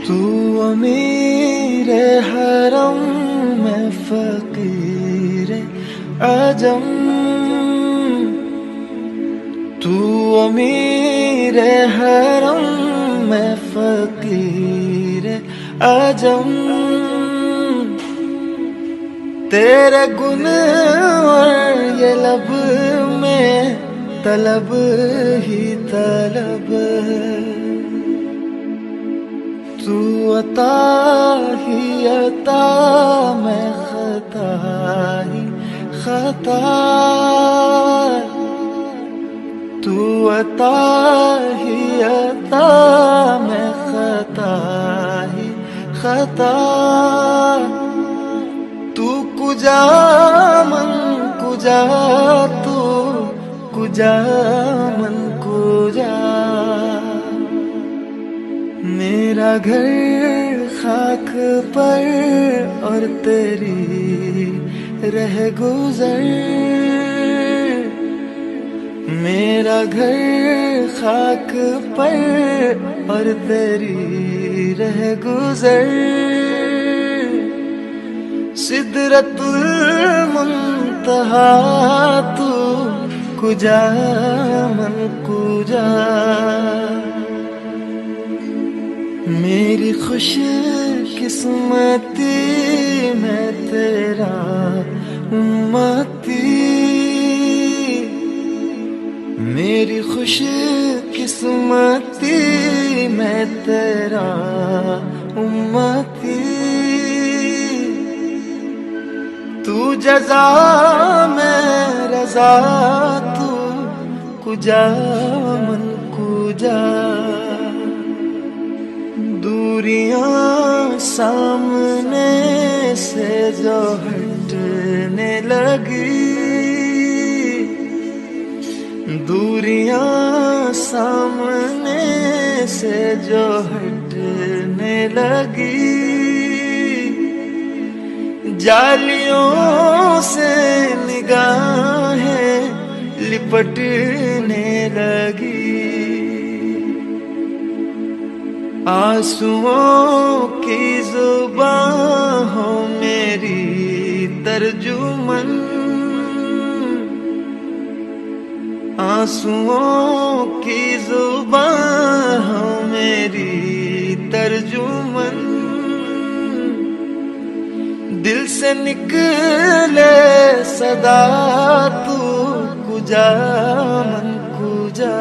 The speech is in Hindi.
तू अमीर हरम में फकीर आजम, तू अमीर हरम में फकीर आजम। तेरे गुन और ये लब में तलब ही तलब, तू अता ही अता मैं खता ही खता, तू अता ही अता मैं खता ही खता। तू कुजा मन कुजा, तू कुजा मन कुजा। मेरा घर खाक पर और तेरी रह गुजर, मेरा घर खाक पर और तेरी रह गुजर। सिदरतुल मुंतहा तू कुजा मन कुजा। मेरी खुश किस्मती मैं तेरा उम्मती, मेरी खुश किस्मती मैं तेरा उम्मती। तू जज़ा मैं रज़ा, तू कुजा मन कुजा। दूरियां सामने से जो हटने लगी, दूरियां सामने से जो हटने लगी। जालियों से निगाहें लिपटने लगी, आंसुओं की जुबान हो मेरी तर्जुमन, आंसुओं की जुबान हो मेरी तर्जुमन। दिल से निकले सदा तू कुजा मन कुजा।